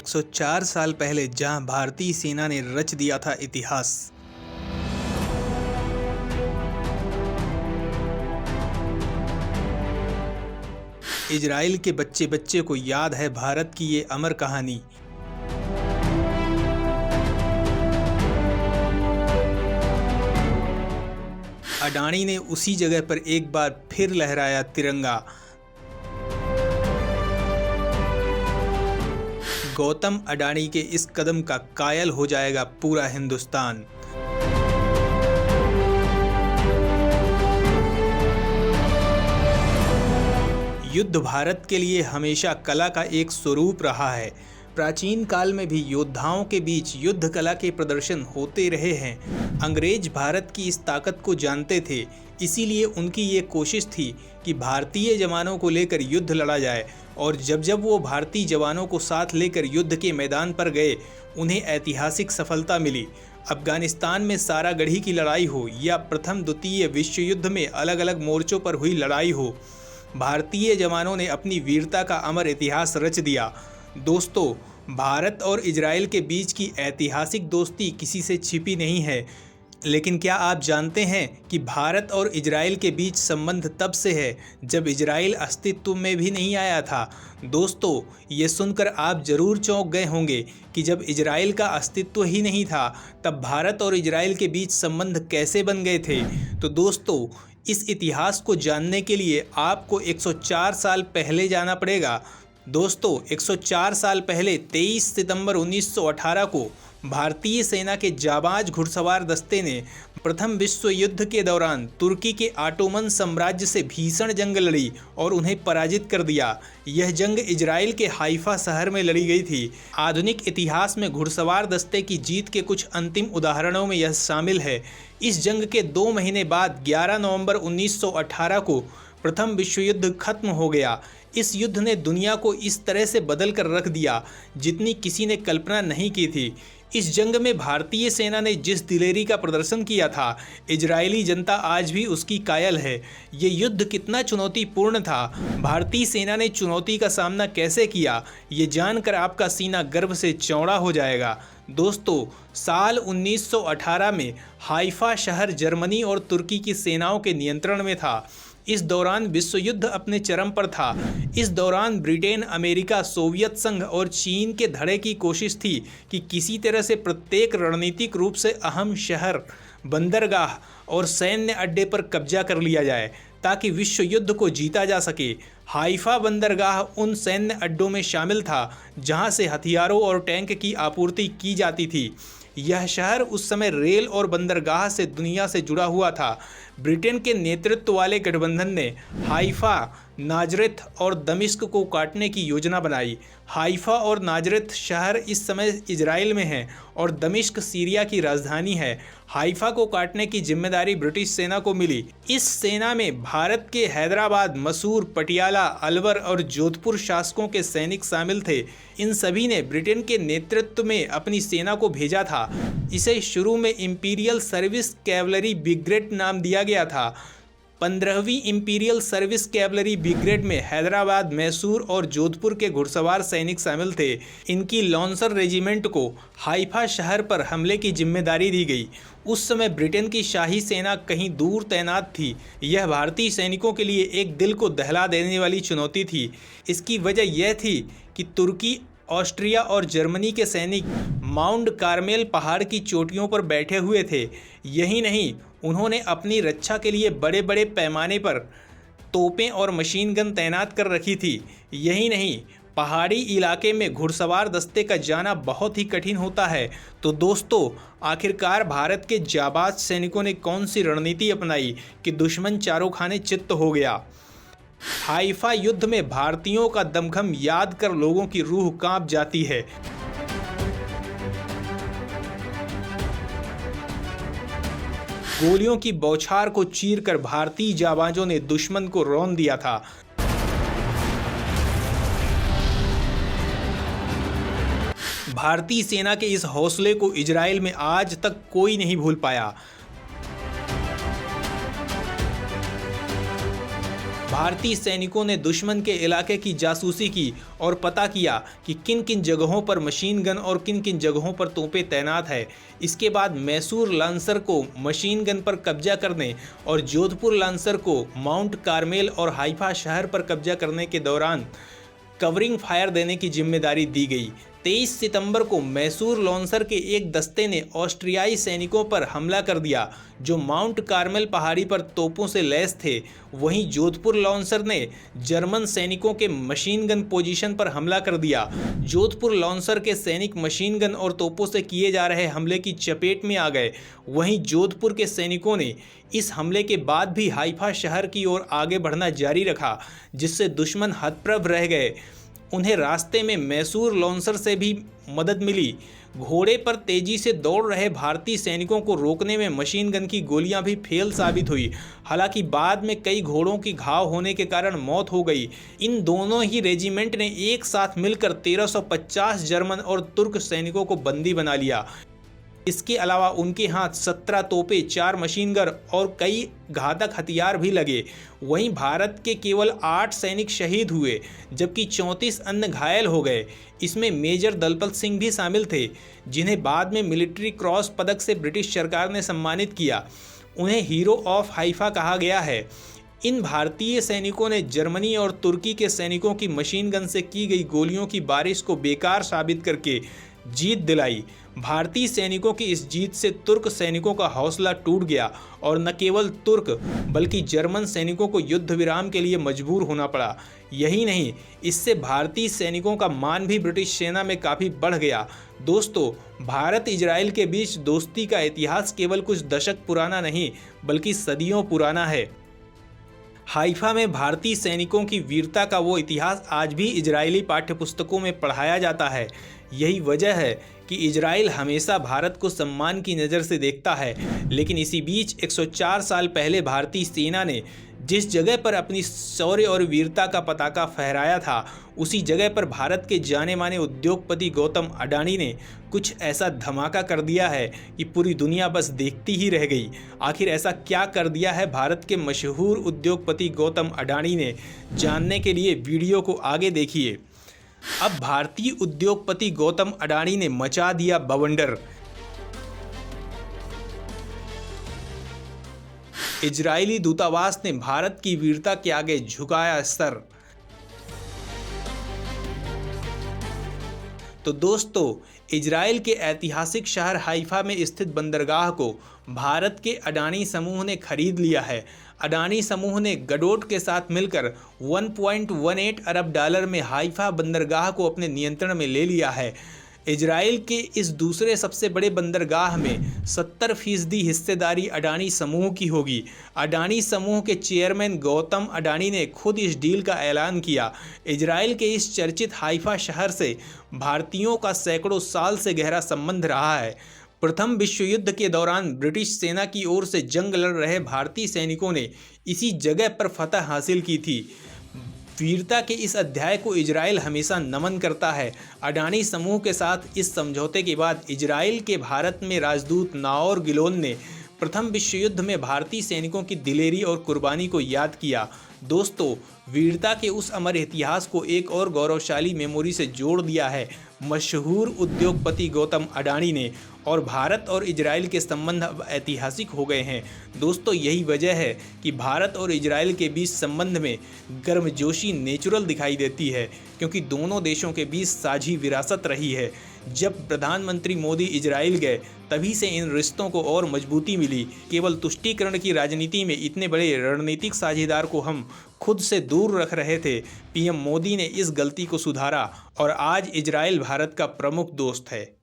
104 साल पहले जहां भारतीय सेना ने रच दिया था इतिहास। इजराइल के बच्चे बच्चे को याद है भारत की ये अमर कहानी। अडानी ने उसी जगह पर एक बार फिर लहराया तिरंगा। गौतम अडानी के इस कदम का कायल हो जाएगा पूरा हिंदुस्तान। युद्ध भारत के लिए हमेशा कला का एक स्वरूप रहा है। प्राचीन काल में भी योद्धाओं के बीच युद्ध कला के प्रदर्शन होते रहे हैं। अंग्रेज भारत की इस ताकत को जानते थे, इसीलिए उनकी ये कोशिश थी कि भारतीय जवानों को लेकर युद्ध लड़ा जाए, और जब जब वो भारतीय जवानों को साथ लेकर युद्ध के मैदान पर गए, उन्हें ऐतिहासिक सफलता मिली। अफगानिस्तान में सारागढ़ी की लड़ाई हो या प्रथम द्वितीय विश्व युद्ध में अलग अलग मोर्चों पर हुई लड़ाई हो, भारतीय जवानों ने अपनी वीरता का अमर इतिहास रच दिया। दोस्तों, भारत और इजराइल के बीच की ऐतिहासिक दोस्ती किसी से छिपी नहीं है, लेकिन क्या आप जानते हैं कि भारत और इजराइल के बीच संबंध तब से है जब इजराइल अस्तित्व में भी नहीं आया था। दोस्तों, ये सुनकर आप जरूर चौंक गए होंगे कि जब इजराइल का अस्तित्व ही नहीं था तब भारत और इजराइल के बीच संबंध कैसे बन गए थे। तो दोस्तों, इस इतिहास को जानने के लिए आपको 104 साल पहले जाना पड़ेगा। दोस्तों, 104 साल पहले 23 सितंबर 1918 को भारतीय सेना के जाबाज घुड़सवार दस्ते ने प्रथम विश्व युद्ध के दौरान तुर्की के ऑटोमन साम्राज्य से भीषण जंग लड़ी और उन्हें पराजित कर दिया। यह जंग इजराइल के हाइफा शहर में लड़ी गई थी। आधुनिक इतिहास में घुड़सवार दस्ते की जीत के कुछ अंतिम उदाहरणों में यह शामिल है। इस जंग के 2 महीने बाद 11 नवंबर 1918 को प्रथम विश्व युद्ध खत्म हो गया। इस युद्ध ने दुनिया को इस तरह से बदल कर रख दिया जितनी किसी ने कल्पना नहीं की थी। इस जंग में भारतीय सेना ने जिस दिलेरी का प्रदर्शन किया था, इजरायली जनता आज भी उसकी कायल है। ये युद्ध कितना चुनौतीपूर्ण था, भारतीय सेना ने चुनौती का सामना कैसे किया, ये जानकर आपका सीना गर्व से चौड़ा हो जाएगा। दोस्तों, साल 1918 में हाइफा शहर जर्मनी और तुर्की की सेनाओं के नियंत्रण में था। इस दौरान विश्व युद्ध अपने चरम पर था। इस दौरान ब्रिटेन, अमेरिका, सोवियत संघ और चीन के धड़े की कोशिश थी कि किसी तरह से प्रत्येक रणनीतिक रूप से अहम शहर, बंदरगाह और सैन्य अड्डे पर कब्जा कर लिया जाए ताकि विश्व युद्ध को जीता जा सके। हाइफा बंदरगाह उन सैन्य अड्डों में शामिल था जहां से हथियारों और टैंक की आपूर्ति की जाती थी। यह शहर उस समय रेल और बंदरगाह से दुनिया से जुड़ा हुआ था। ब्रिटेन के नेतृत्व वाले गठबंधन ने हाइफा, नाजरेथ और दमिश्क को काटने की योजना बनाई। हाइफा और नाजरेथ शहर इस समय इजराइल में हैं और दमिश्क सीरिया की राजधानी है। हाइफा को काटने की जिम्मेदारी ब्रिटिश सेना को मिली। इस सेना में भारत के हैदराबाद, मसूर, पटियाला, अलवर और जोधपुर शासकों के सैनिक शामिल थे। इन सभी ने ब्रिटेन के नेतृत्व में अपनी सेना को भेजा था। इसे शुरू में इंपीरियल सर्विस कैवलरी ब्रिगेड नाम दिया गया था। 15वीं इंपीरियल सर्विस कैवलरी ब्रिगेड में हैदराबाद, मैसूर और जोधपुर के घुड़सवार सैनिक शामिल थे। इनकी लॉन्सर रेजिमेंट को हाइफा शहर पर हमले की जिम्मेदारी दी गई। उस समय ब्रिटेन की शाही सेना कहीं दूर तैनात थी। यह भारतीय सैनिकों के लिए एक दिल को दहला देने वाली चुनौती थी। इसकी वजह यह थी कि तुर्की, ऑस्ट्रिया और जर्मनी के सैनिक माउंट कार्मेल पहाड़ की चोटियों पर बैठे हुए थे। यही नहीं, उन्होंने अपनी रक्षा के लिए बड़े बड़े पैमाने पर तोपें और मशीन गन तैनात कर रखी थी। यही नहीं, पहाड़ी इलाके में घुड़सवार दस्ते का जाना बहुत ही कठिन होता है। तो दोस्तों, आखिरकार भारत के जाबाज सैनिकों ने कौन सी रणनीति अपनाई कि दुश्मन चारों खाने चित्त हो गया। हाइफा युद्ध में भारतीयों का दमखम याद कर लोगों की रूह कांप जाती है। गोलियों की बौछार को चीरकर भारतीय जाबाजों ने दुश्मन को रौंद दिया था। भारतीय सेना के इस हौसले को इजराइल में आज तक कोई नहीं भूल पाया। भारतीय सैनिकों ने दुश्मन के इलाके की जासूसी की और पता किया कि किन किन जगहों पर मशीन गन और किन किन जगहों पर तोपें तैनात है। इसके बाद मैसूर लांसर को मशीन गन पर कब्जा करने और जोधपुर लांसर को माउंट कार्मेल और हाइफा शहर पर कब्जा करने के दौरान कवरिंग फायर देने की जिम्मेदारी दी गई। 23 सितंबर को मैसूर लांसर के एक दस्ते ने ऑस्ट्रियाई सैनिकों पर हमला कर दिया जो माउंट कार्मेल पहाड़ी पर तोपों से लैस थे। वहीं जोधपुर लांसर ने जर्मन सैनिकों के मशीन गन पोजीशन पर हमला कर दिया। जोधपुर लांसर के सैनिक मशीन गन और तोपों से किए जा रहे हमले की चपेट में आ गए। वहीं जोधपुर के सैनिकों ने इस हमले के बाद भी हाइफा शहर की ओर आगे बढ़ना जारी रखा, जिससे दुश्मन हतप्रभ रह गए। उन्हें रास्ते में मैसूर लांसर से भी मदद मिली। घोड़े पर तेजी से दौड़ रहे भारतीय सैनिकों को रोकने में मशीन गन की गोलियां भी फेल साबित हुई। हालांकि बाद में कई घोड़ों की घाव होने के कारण मौत हो गई। इन दोनों ही रेजिमेंट ने एक साथ मिलकर 1350 जर्मन और तुर्क सैनिकों को बंदी बना लिया। इसके अलावा उनके हाथ 17 तोपें, 4 मशीन गन और कई घातक हथियार भी लगे। वहीं भारत के केवल 8 सैनिक शहीद हुए जबकि 34 अन्य घायल हो गए। इसमें मेजर दलपत सिंह भी शामिल थे, जिन्हें बाद में मिलिट्री क्रॉस पदक से ब्रिटिश सरकार ने सम्मानित किया। उन्हें हीरो ऑफ हाइफा कहा गया है। इन भारतीय सैनिकों ने जर्मनी और तुर्की के सैनिकों की मशीन गन से की गई गोलियों की बारिश को बेकार साबित करके जीत दिलाई। भारतीय सैनिकों की इस जीत से तुर्क सैनिकों का हौसला टूट गया और न केवल तुर्क बल्कि जर्मन सैनिकों को युद्ध विराम के लिए मजबूर होना पड़ा। यही नहीं, इससे भारतीय सैनिकों का मान भी ब्रिटिश सेना में काफ़ी बढ़ गया। दोस्तों, भारत इजराइल के बीच दोस्ती का इतिहास केवल कुछ दशक पुराना नहीं बल्कि सदियों पुराना है। हाइफा में भारतीय सैनिकों की वीरता का वो इतिहास आज भी इजरायली पाठ्यपुस्तकों में पढ़ाया जाता है। यही वजह है कि इजराइल हमेशा भारत को सम्मान की नज़र से देखता है। लेकिन इसी बीच 104 साल पहले भारतीय सेना ने जिस जगह पर अपनी शौर्य और वीरता का पताका फहराया था, उसी जगह पर भारत के जाने माने उद्योगपति गौतम अडानी ने कुछ ऐसा धमाका कर दिया है कि पूरी दुनिया बस देखती ही रह गई। आखिर ऐसा क्या कर दिया है भारत के मशहूर उद्योगपति गौतम अडानी ने? जानने के लिए वीडियो को आगे देखिए। अब भारतीय उद्योगपति गौतम अडानी ने मचा दिया बवंडर। इजरायली दूतावास ने भारत की वीरता के आगे झुकाया सर। तो दोस्तों, इजराइल के ऐतिहासिक शहर हाइफा में स्थित बंदरगाह को भारत के अडानी समूह ने खरीद लिया है। अडानी समूह ने गडोट के साथ मिलकर 1.18 अरब डॉलर में हाइफा बंदरगाह को अपने नियंत्रण में ले लिया है। इजराइल के इस दूसरे सबसे बड़े बंदरगाह में 70% हिस्सेदारी अडानी समूह की होगी। अडानी समूह के चेयरमैन गौतम अडानी ने खुद इस डील का ऐलान किया। इजराइल के इस चर्चित हाइफा शहर से भारतीयों का सैकड़ों साल से गहरा संबंध रहा है। प्रथम विश्व युद्ध के दौरान ब्रिटिश सेना की ओर से जंग लड़ रहे भारतीय सैनिकों ने इसी जगह पर फतह हासिल की थी। वीरता के इस अध्याय को इजराइल हमेशा नमन करता है। अडानी समूह के साथ इस समझौते के बाद इजराइल के भारत में राजदूत नाओर गिलोन ने प्रथम विश्व युद्ध में भारतीय सैनिकों की दिलेरी और कुर्बानी को याद किया। दोस्तों, वीरता के उस अमर इतिहास को एक और गौरवशाली मेमोरी से जोड़ दिया है मशहूर उद्योगपति गौतम अडानी ने, और भारत और इजराइल के संबंध अब ऐतिहासिक हो गए हैं। दोस्तों, यही वजह है कि भारत और इजराइल के बीच संबंध में गर्मजोशी नेचुरल दिखाई देती है, क्योंकि दोनों देशों के बीच साझी विरासत रही है। जब प्रधानमंत्री मोदी इजराइल गए तभी से इन रिश्तों को और मजबूती मिली। केवल तुष्टीकरण की राजनीति में इतने बड़े रणनीतिक साझेदार को हम खुद से दूर रख रहे थे। पीएम मोदी ने इस गलती को सुधारा और आज इजराइल भारत का प्रमुख दोस्त है।